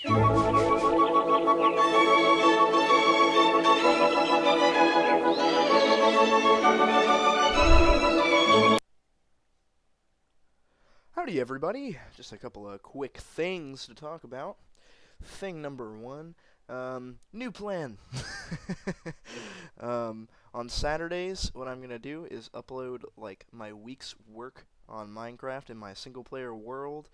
Howdy, everybody. Just a couple of quick things to talk about. Thing number one, new plan. On Saturdays, what I'm going to do is upload, like, my week's work on Minecraft in my single-player world.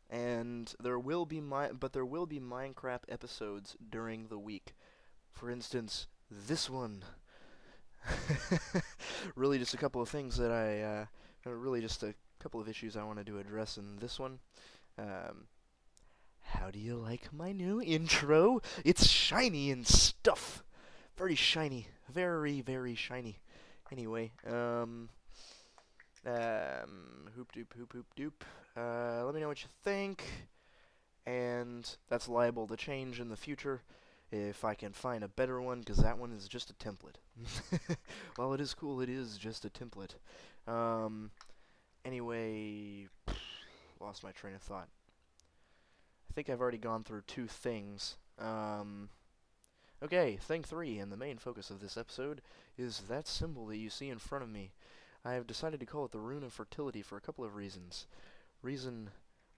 And there will be MineCrap episodes during the week. For instance, this one. Really just a couple of things that really just a couple of issues I wanted to address in this one. How do you like my new intro? It's shiny and stuff. Very shiny. Very, very shiny. Anyway, hoop doop, hoop hoop doop. Let me know what you think. And that's liable to change in the future if I can find a better one, because that one is just a template. While it is cool, it is just a template. Anyway, lost my train of thought. I think I've already gone through two things. Okay, thing 3, and the main focus of this episode is that symbol that you see in front of me. I have decided to call it the Rune of Fertility for a couple of reasons. Reason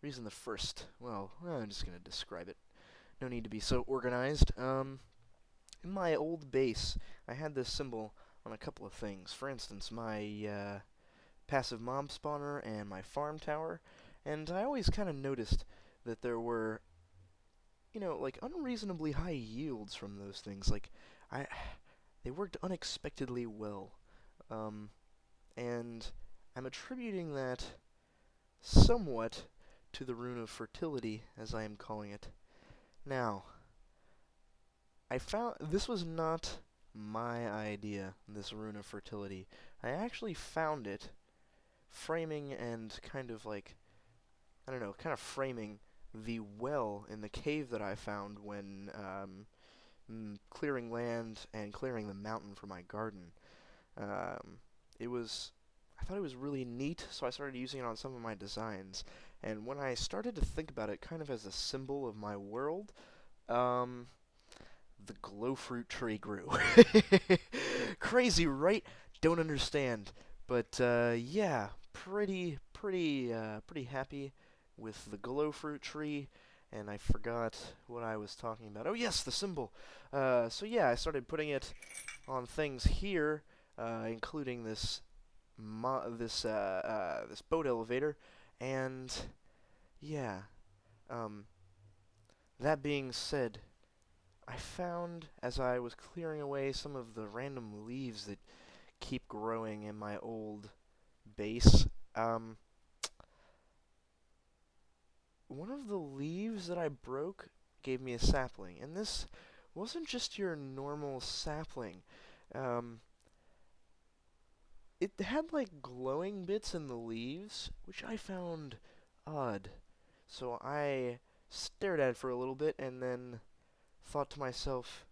the first. Well, I'm just going to describe it. No need to be so organized. In my old base, I had this symbol on a couple of things. For instance, my passive mob spawner and my farm tower, and I always kind of noticed that there were, like, unreasonably high yields from those things. Like, they worked unexpectedly well. And I'm attributing that somewhat to the Rune of Fertility, as I am calling it. Now, I found this was not my idea, this Rune of Fertility. I actually found it framing and kind of like, I don't know, kind of framing the well in the cave that I found when clearing land and clearing the mountain for my garden. I thought it was really neat, so I started using it on some of my designs. And when I started to think about it kind of as a symbol of my world, the glowfruit tree grew. Crazy, right? Don't understand. But, yeah, pretty happy with the glowfruit tree. And I forgot what I was talking about. Oh, yes, the symbol. So, yeah, I started putting it on things here, including this boat elevator, and yeah, that being said, I found as I was clearing away some of the random leaves that keep growing in my old base, one of the leaves that I broke gave me a sapling, and this wasn't just your normal sapling. It had, like, glowing bits in the leaves, which I found odd. So I stared at it for a little bit and then thought to myself,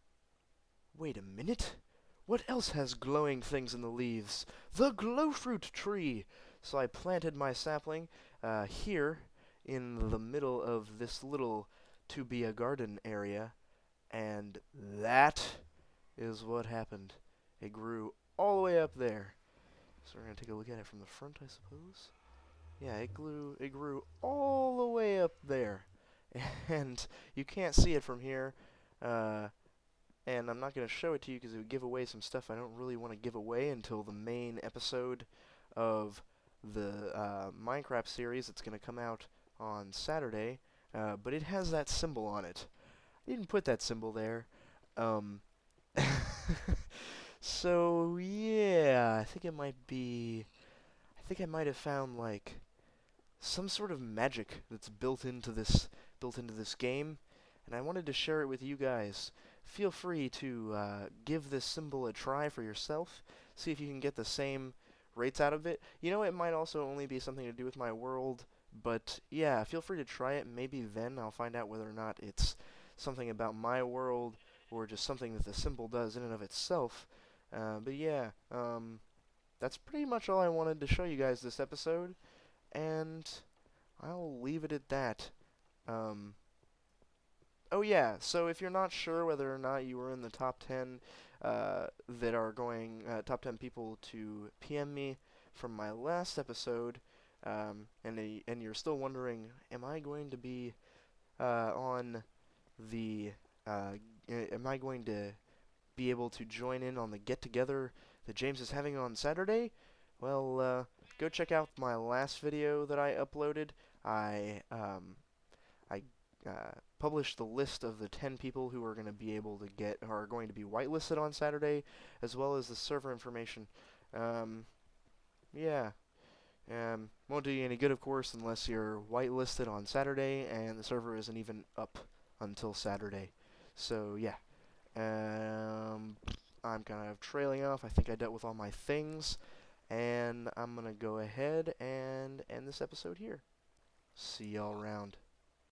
wait a minute? What else has glowing things in the leaves? The glowfruit tree! So I planted my sapling here in the middle of this little to-be-a-garden area, and that is what happened. It grew all the way up there. So we're going to take a look at it from the front, I suppose. Yeah, it grew all the way up there. And you can't see it from here. And I'm not going to show it to you because it would give away some stuff I don't really want to give away until the main episode of the MineCrap series that's going to come out on Saturday. But it has that symbol on it. I didn't put that symbol there. So, yeah, I think I might have found, like, some sort of magic that's built into this game, and I wanted to share it with you guys. Feel free to give this symbol a try for yourself, see if you can get the same rates out of it. It might also only be something to do with my world, but yeah, feel free to try it. Maybe then I'll find out whether or not it's something about my world or just something that the symbol does in and of itself. But yeah, that's pretty much all I wanted to show you guys this episode, and I'll leave it at that. oh yeah, so if you're not sure whether or not you were in the top 10 that are going, top 10 people to PM me from my last episode, and you're still wondering, am I going to be on the, uh, am I going to be able to join in on the get-together that James is having on Saturday? Well, go check out my last video that I uploaded. I published the list of the 10 people who are going to be able to are going to be whitelisted on Saturday, as well as the server information. Um, yeah. Won't do you any good, of course, unless you're whitelisted on Saturday and the server isn't even up until Saturday. So, yeah. I'm kind of trailing off. I think I dealt with all my things, and I'm going to go ahead and end this episode here. See y'all around.